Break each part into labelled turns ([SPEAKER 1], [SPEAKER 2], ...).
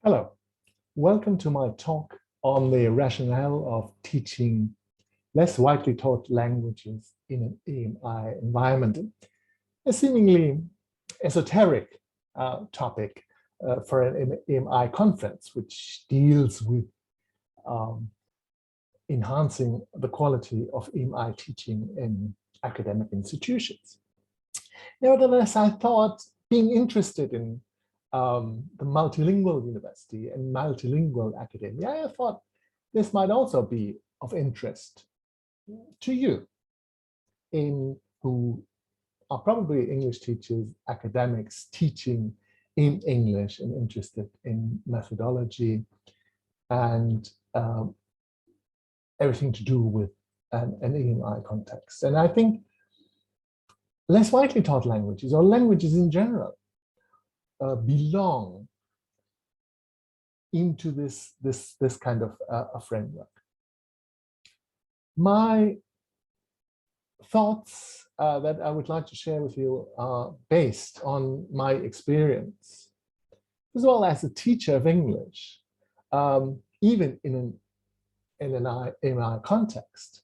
[SPEAKER 1] Hello, welcome to my talk on the rationale of teaching less widely taught languages in an EMI environment. A seemingly esoteric topic for an EMI conference, which deals with enhancing the quality of EMI teaching in academic institutions. Nevertheless, I thought being interested in the multilingual university and multilingual academia, I thought this might also be of interest to you who are probably English teachers, academics teaching in English and interested in methodology and everything to do with an EMI context. And I think less widely taught languages or languages in general belong into this kind of a framework. My thoughts that I would like to share with you are based on my experience, as well as a teacher of English, even in an EMI context,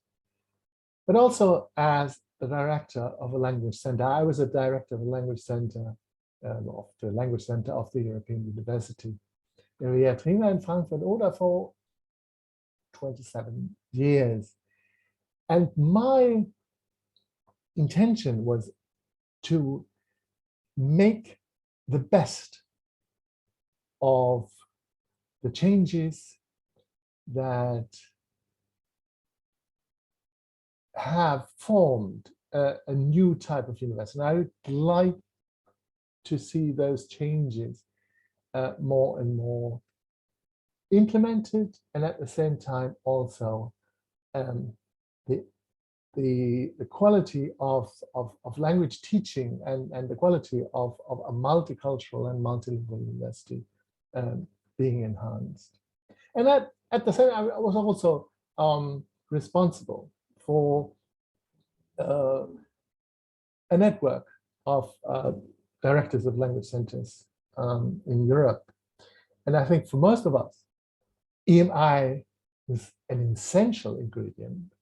[SPEAKER 1] but also as the director of a language center. I was a director of a language center of the language center of the European University in Frankfurt Oder for 27 years. And my intention was to make the best of the changes that have formed a new type of university. And I would like to see those changes more and more implemented, and at the same time also the quality of language teaching and the quality of a multicultural and multilingual university being enhanced. And at the same time, I was also responsible for a network of directors of language centers in Europe. And I think for most of us, EMI is an essential ingredient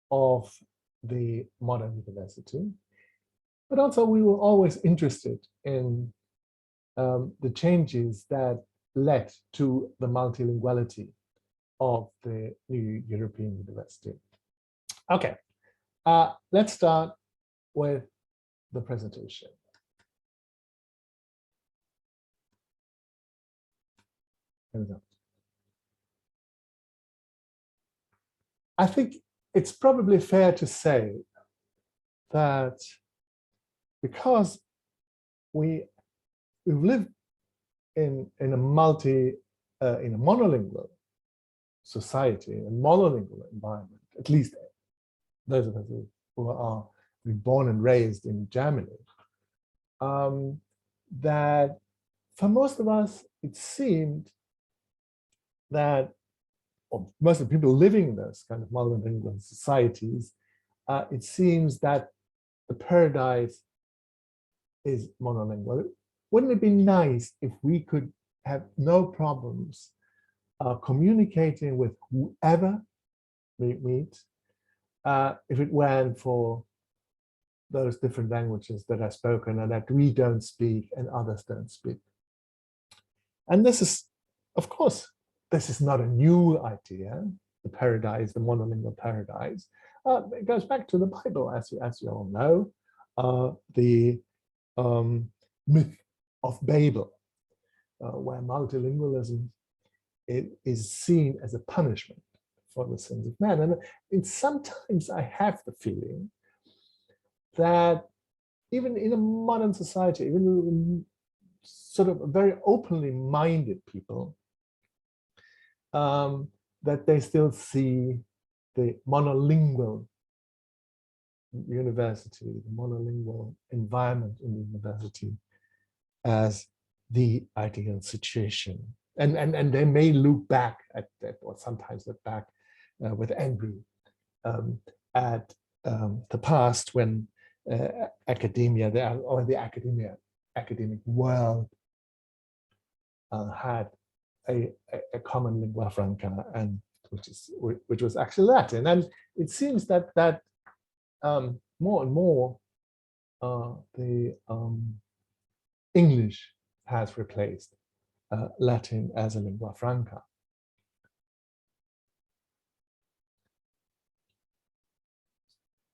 [SPEAKER 1] of the modern university. But also we were always interested in the changes that led to the multilinguality of the new European university. Okay, let's start with the presentation. I think it's probably fair to say that because we've lived in a monolingual society, a monolingual environment, at least those of us who are born and raised in Germany, that for most of us, it seemed that, or most of the people living in those kind of monolingual societies, it seems that the paradise is monolingual. Wouldn't it be nice if we could have no problems communicating with whoever we meet, if it weren't for those different languages that are spoken and that we don't speak and others don't speak? And this is, of course, this is not a new idea, the paradise, the monolingual paradise. It goes back to the Bible, as you all know, the myth of Babel, where multilingualism is seen as a punishment for the sins of man. And sometimes I have the feeling that even in a modern society, even in sort of very openly minded people, that they still see the monolingual university, the monolingual environment in the university as the ideal situation. And they may look back at that, or sometimes look back with envy at the past when academia, or the academic world had a common lingua franca, and which was actually Latin. And it seems that more and more the English has replaced Latin as a lingua franca.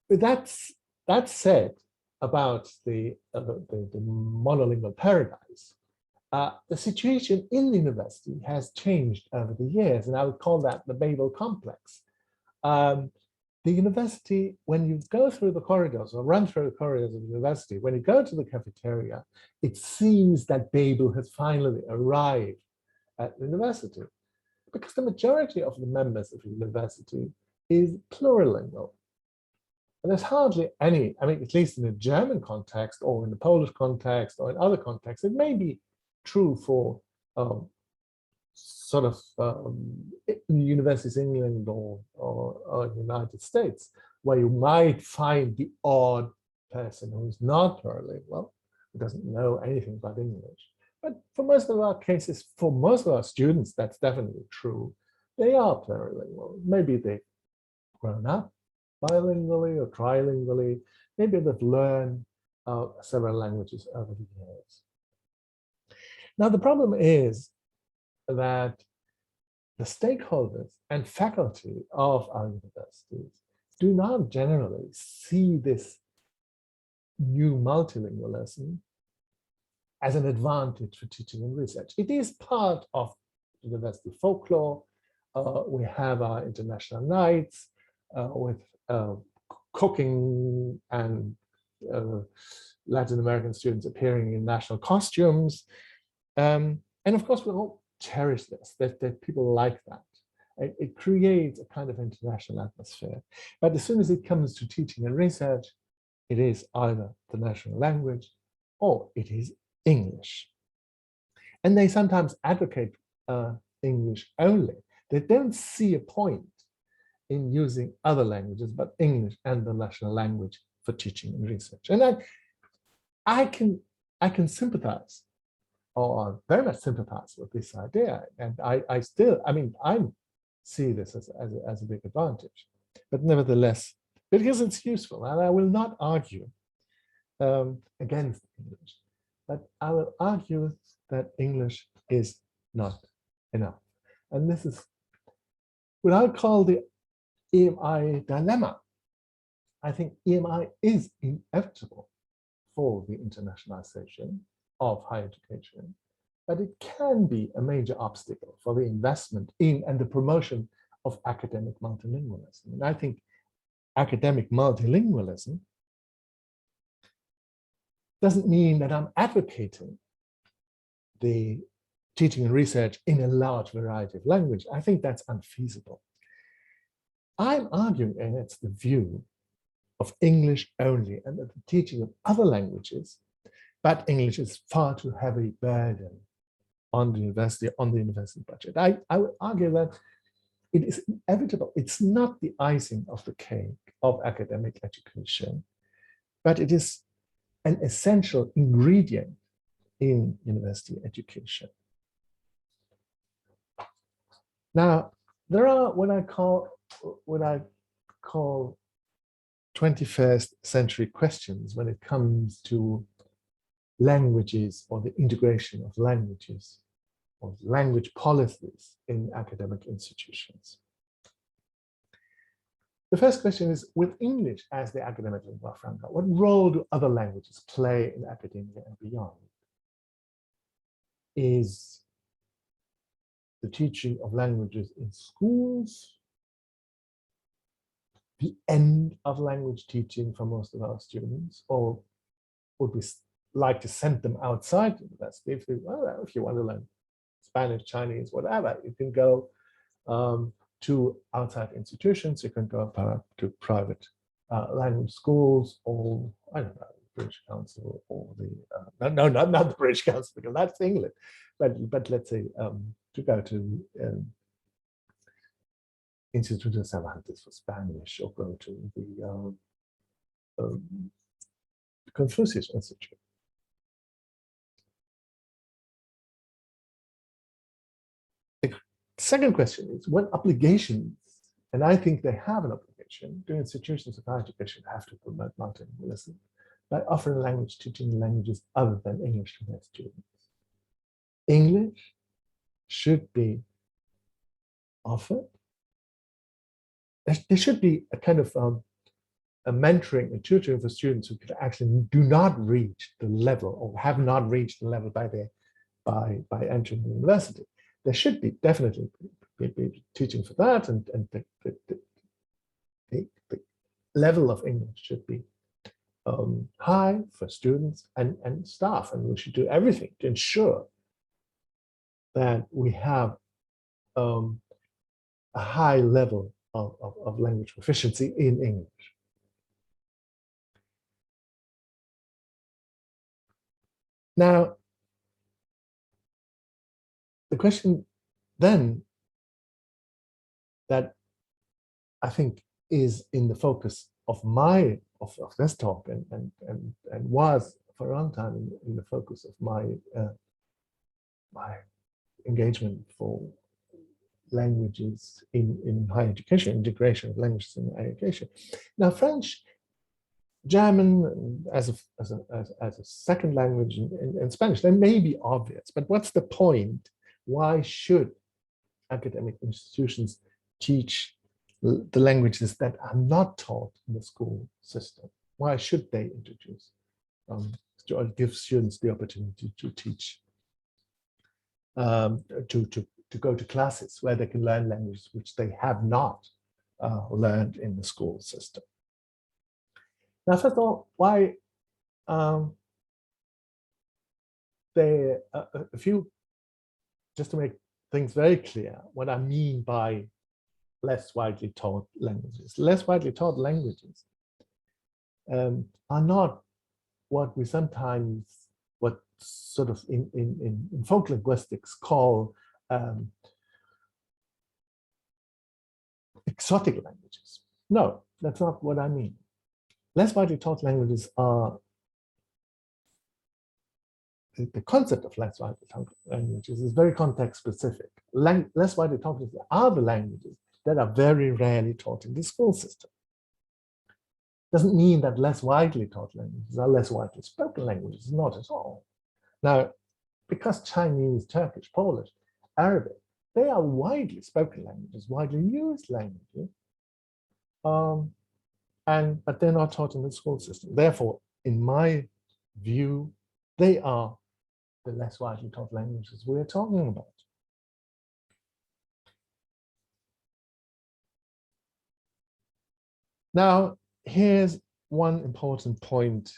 [SPEAKER 1] But that said about the monolingual paradise, the situation in the university has changed over the years, and I would call that the Babel complex. The university, when you go through the corridors or run through the corridors of the university, when you go to the cafeteria, it seems that Babel has finally arrived at the university, because the majority of the members of the university is plurilingual. And there's hardly any, I mean, at least in the German context or in the Polish context or in other contexts, it may be true for sort of universities in England or United States, where you might find the odd person who is not plurilingual, who doesn't know anything about English. But for most of our cases, for most of our students, that's definitely true. They are plurilingual. Maybe they've grown up bilingually or trilingually. Maybe they've learned several languages over the years. Now, the problem is that the stakeholders and faculty of our universities do not generally see this new multilingualism as an advantage for teaching and research. It is part of university folklore. We have our international nights with cooking and Latin American students appearing in national costumes. And of course, we all cherish this, that people like that. It creates a kind of international atmosphere. But as soon as it comes to teaching and research, it is either the national language or it is English. And they sometimes advocate English only. They don't see a point in using other languages but English and the national language for teaching and research. And I can sympathize, or very much sympathize with this idea. And I see this as a big advantage. But nevertheless, because it's useful, and I will not argue against English, but I will argue that English is not enough. And this is what I call the EMI dilemma. I think EMI is inevitable for the internationalization of higher education, but it can be a major obstacle for the investment in and the promotion of academic multilingualism. And I think academic multilingualism doesn't mean that I'm advocating the teaching and research in a large variety of language. I think that's unfeasible. I'm arguing, and it's the view of English only, and that the teaching of other languages, but English is far too heavy burden on the university budget. I would argue that it is inevitable. It's not the icing of the cake of academic education, but it is an essential ingredient in university education. Now, there are what I call 21st century questions when it comes to languages or the integration of languages or language policies in academic institutions. The first question is, with English as the academic lingua franca, what role do other languages play in academia and beyond? Is the teaching of languages in schools the end of language teaching for most of our students, or would we like to send them outside the university? If you want to learn Spanish, Chinese, whatever, you can go to outside institutions. You can go to private language schools, or I don't know, British Council, or the no, not the British Council, because that's England. But let's say to go to Instituto Cervantes for Spanish, or go to the Confucius Institute. Second question is, what obligations, and I think they have an obligation, do institutions of higher education have to promote multilingualism by offering language teaching in languages other than English to their students. English should be offered. There should be a kind of a mentoring and tutoring for students who could actually do not reach the level or have not reached the level by entering the university. There should be definitely be teaching for that, and the level of English should be high for students and staff, and we should do everything to ensure that we have a high level of language proficiency in English. Now, the question then that I think is in the focus of this talk and was for a long time in the focus of my engagement for languages in higher education, integration of languages in higher education. Now, French, German as a second language, and Spanish, they may be obvious, but what's the point? Why should academic institutions teach the languages that are not taught in the school system? Why should they introduce or give students the opportunity to teach, to go to classes where they can learn languages which they have not learned in the school system? Now, first of all, why a few, just to make things very clear, what I mean by less widely taught languages. Less widely taught languages are not what we sometimes, what sort of in folk linguistics call exotic languages. No, that's not what I mean. Less widely taught languages are, the concept of less widely taught languages is very context specific. Less widely taught languages are the languages that are very rarely taught in the school system. Doesn't mean that less widely taught languages are less widely spoken languages, not at all. Now, because Chinese, Turkish, Polish, Arabic, they are widely spoken languages, widely used languages, but they're not taught in the school system. Therefore, in my view, they are the less widely taught languages we're talking about. Now, here's one important point,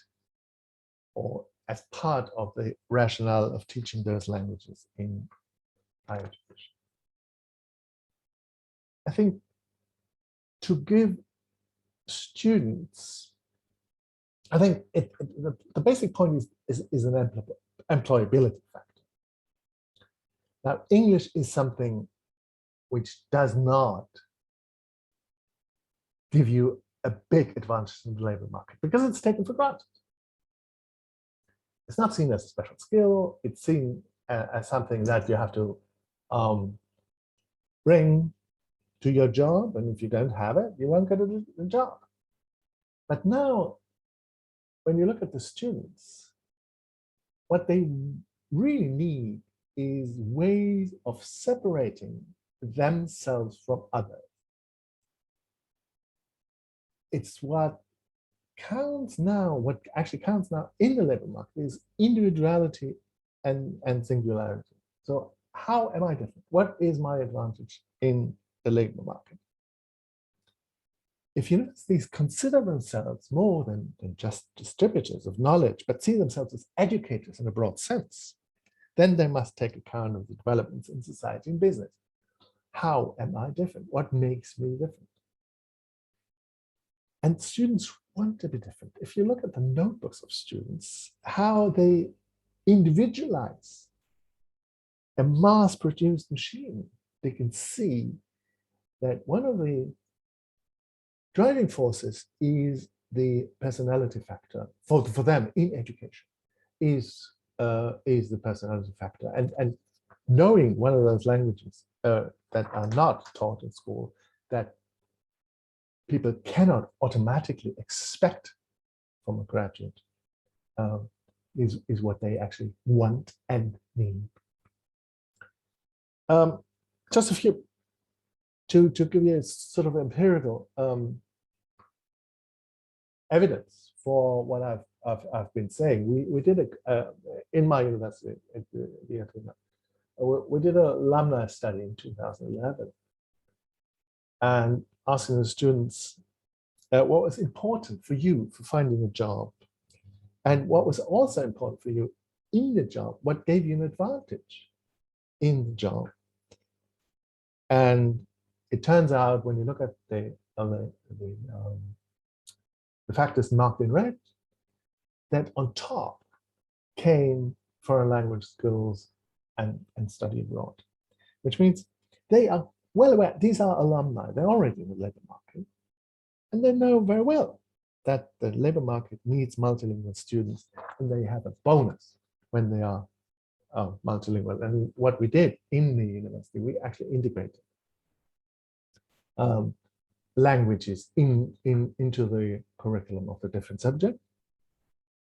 [SPEAKER 1] or as part of the rationale of teaching those languages in higher education. I think to give students, I think the basic point is an employability factor. Now, English is something which does not give you a big advantage in the labor market because it's taken for granted. It's not seen as a special skill. It's seen as something that you have to bring to your job, and if you don't have it, you won't get a job. But now, when you look at the students, what they really need is ways of separating themselves from others. It's what counts now, what actually counts now in the labor market is individuality and singularity. So how am I different? What is my advantage in the labor market? If universities consider themselves more than just distributors of knowledge, but see themselves as educators in a broad sense, then they must take account of the developments in society and business. How am I different? What makes me different? And students want to be different. If you look at the notebooks of students, how they individualize a mass-produced machine, they can see that one of the driving forces is the personality factor for them in education, is the personality factor. And knowing one of those languages that are not taught in school, that people cannot automatically expect from a graduate, is what they actually want and need. Just a few, to give you a sort of empirical evidence for what I've been saying. We did in my university at the Evironment, we did an alumni study in 2011, and asking the students what was important for you for finding a job, and what was also important for you in the job, what gave you an advantage in the job. And it turns out, when you look at the factors marked in red, that on top came foreign language skills and study abroad, which means they are well aware, these are alumni, they're already in the labor market, and they know very well that the labor market needs multilingual students, and they have a bonus when they are multilingual. And what we did in the university, we actually integrated languages into the curriculum of the different subjects,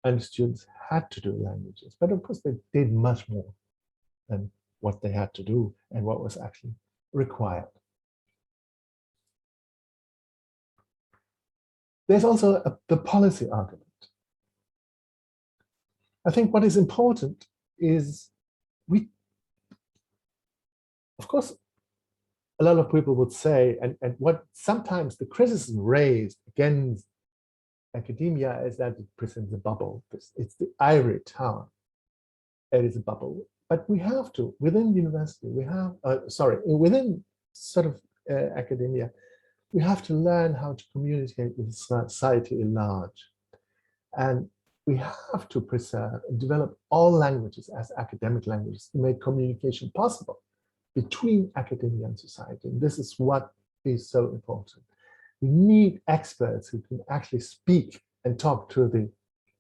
[SPEAKER 1] and students had to do languages, but of course they did much more than what they had to do and what was actually required. There's also the policy argument. I think what is important is of course, a lot of people would say, and what sometimes the criticism raised against academia is that it presents a bubble. It's the ivory tower. It is a bubble. But we have to, within university, we have, within sort of academia, we have to learn how to communicate with society at large. And we have to preserve and develop all languages as academic languages to make communication possible between academia and society. And this is what is so important. We need experts who can actually speak and talk to the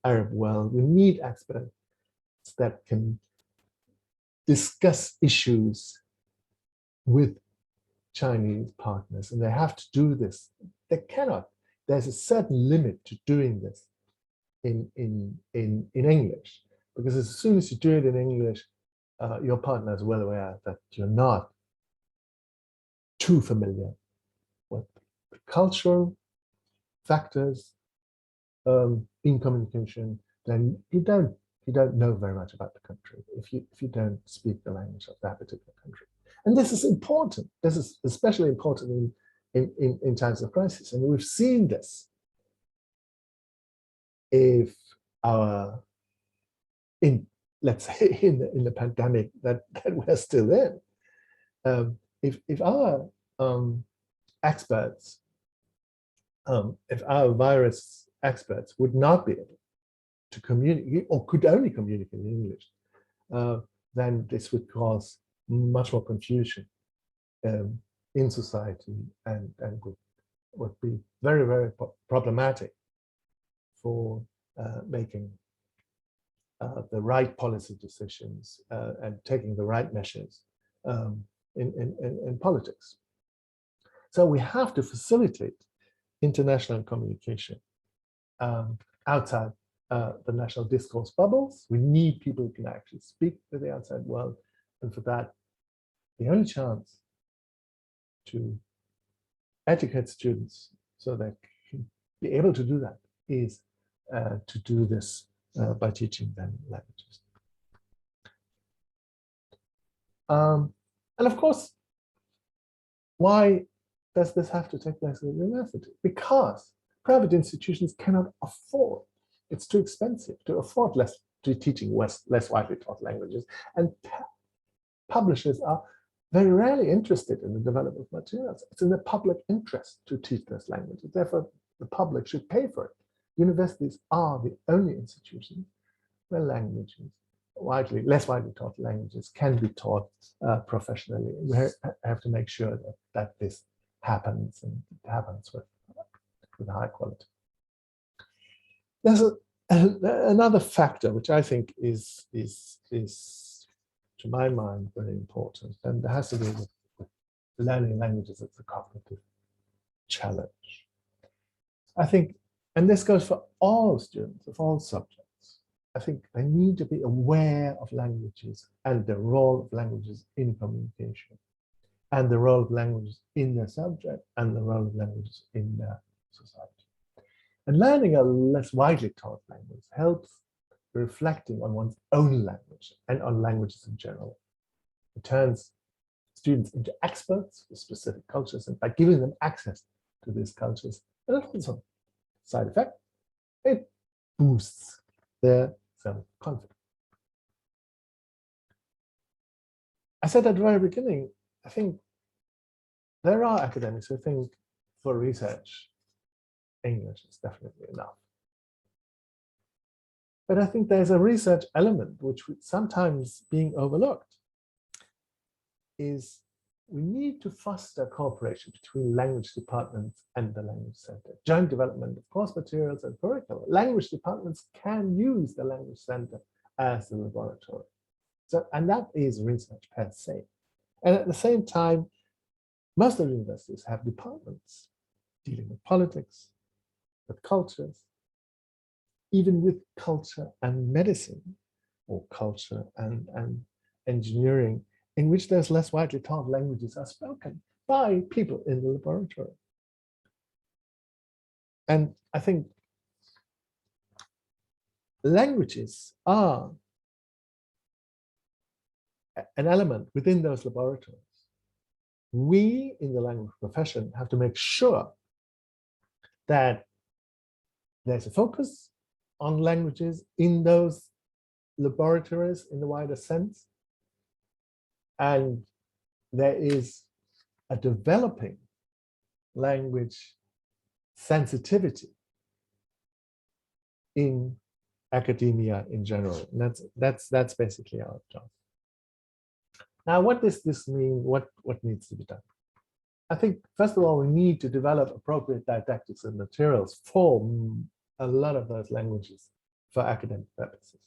[SPEAKER 1] Arab world. We need experts that can discuss issues with Chinese partners, and they have to do this. They cannot. There's a certain limit to doing this in English, because as soon as you do it in English, your partner is well aware that you're not too familiar with the cultural factors in communication. Then you don't know very much about the country if you don't speak the language of that particular country. And this is important. This is especially important in times of crisis. And we've seen this. If let's say in the pandemic that we're still in, if our experts, if our virus experts would not be able to communicate, or could only communicate in English, then this would cause much more confusion in society, and would be very, very problematic for making the right policy decisions and taking the right measures in politics. So we have to facilitate international communication outside the national discourse bubbles. We need people who can actually speak to the outside world, and for that, the only chance to educate students so they can be able to do that is to do this by teaching them languages. And of course, why does this have to take place at the university? Because private institutions cannot afford, it's too expensive to afford teaching less widely taught languages, and publishers are very rarely interested in the development of materials. It's in the public interest to teach those languages. Therefore, the public should pay for it. Universities are the only institutions where languages, less widely taught languages, can be taught professionally. We have to make sure that this happens, and it happens with high quality. There's another factor which I think is to my mind, very important. And it has to do with learning languages as a cognitive challenge. I think, and this goes for all students of all subjects, I think they need to be aware of languages and the role of languages in communication, and the role of languages in their subject, and the role of languages in their society. And learning a less widely taught language helps reflecting on one's own language and on languages in general. It turns students into experts for specific cultures, and by giving them access to these cultures, and also side effect, it boosts their self-confidence. I said at the very beginning, I think there are academics who think for research, English is definitely enough. But I think there's a research element which sometimes being overlooked, is we need to foster cooperation between language departments and the language center. Joint development of course materials and curriculum. Language departments can use the language center as a laboratory. So, and that is research per se. And at the same time, most of the universities have departments dealing with politics, with cultures, even with culture and medicine, or culture and engineering, in which there's less widely taught languages are spoken by people in the laboratory. And I think languages are an element within those laboratories. We in the language profession have to make sure that there's a focus on languages in those laboratories in the wider sense, and there is a developing language sensitivity in academia in general. And that's basically our job. Now, what does this mean? What needs to be done? I think, first of all, we need to develop appropriate didactics and materials for a lot of those languages for academic purposes.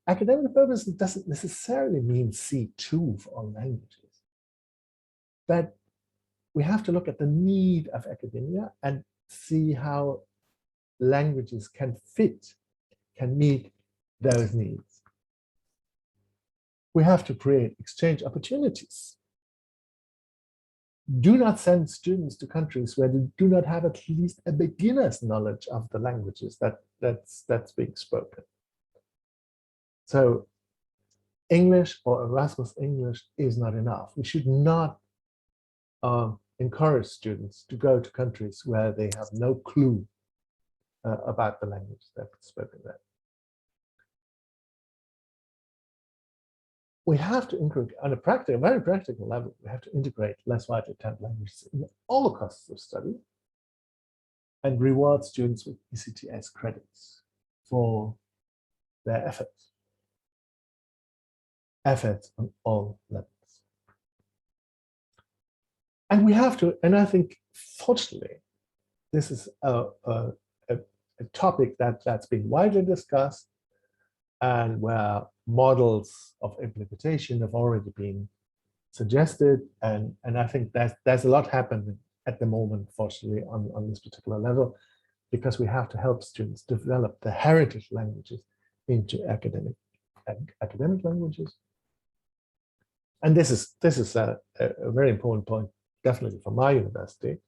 [SPEAKER 1] Academic purposes doesn't necessarily mean C2 for all languages, but we have to look at the need of academia and see how languages can meet those needs. We have to create exchange opportunities. Do not send students to countries where they do not have at least a beginner's knowledge of the languages that's being spoken. So English or Erasmus English is not enough. We should not encourage students to go to countries where they have no clue about the language that's spoken there. We have to integrate, on a very practical level, we have to integrate less widely taught languages in all the courses of study and reward students with ECTS credits for their efforts. Efforts on all levels. And we have to, and I think, fortunately, this is a topic that's been widely discussed and where models of implementation have already been suggested. And I think there's a lot happening at the moment, fortunately, on this particular level, because we have to help students develop the heritage languages into academic languages. And this is a very important point, definitely for my university,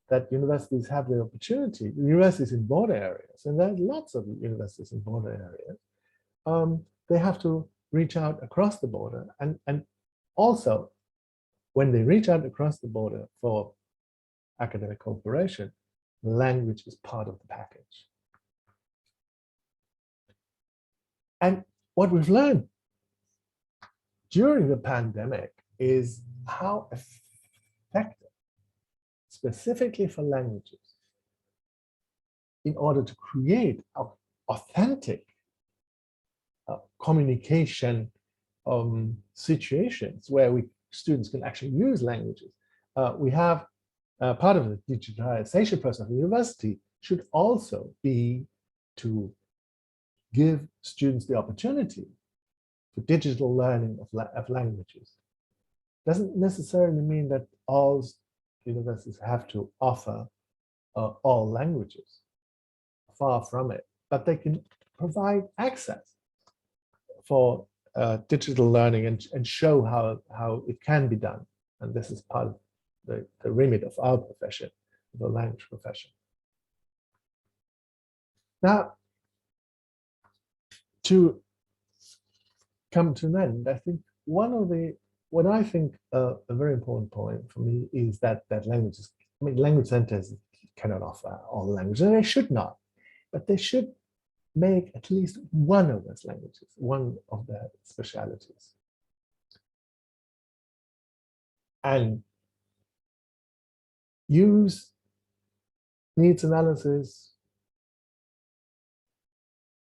[SPEAKER 1] that universities have the opportunity, universities in border areas, and there are lots of universities in border areas, they have to reach out across the border. And also, when they reach out across the border for academic cooperation, language is part of the package. And what we've learned during the pandemic is how effective, specifically for languages, in order to create authentic communication situations where students can actually use languages. We have part of the digitalization process of the university should also be to give students the opportunity for digital learning of languages. Doesn't necessarily mean that all universities have to offer all languages. Far from it, but they can provide access for digital learning and show how it can be done. And this is part of the remit of our profession, the language profession. Now, to come to an end, I think what I think a very important point for me is that languages, language centers cannot offer all the languages, and they should not, but they should make at least one of those languages, one of their specialities. And use needs analysis,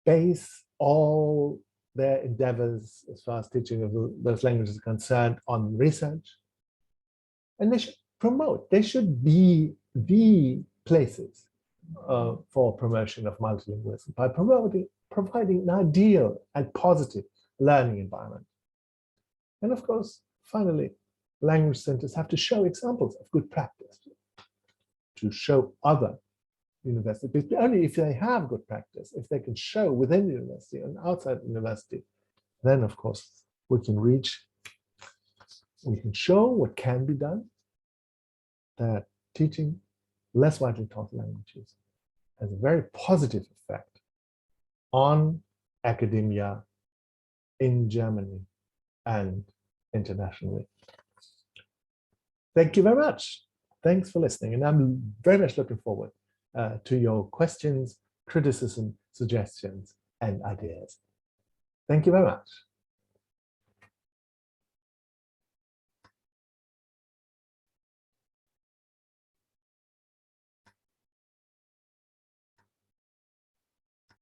[SPEAKER 1] base all their endeavors as far as teaching of those languages is concerned on research. And they should promote, they should be the places for promotion of multilingualism by providing an ideal and positive learning environment. And of course, finally, language centers have to show examples of good practice to show other universities, but only if they have good practice, if they can show within the university and outside the university, then of course we can show what can be done, that teaching less widely taught languages has a very positive effect on academia in Germany and internationally. Thank you very much. Thanks for listening. And I'm very much looking forward to your questions, criticism, suggestions, and ideas. Thank you very much.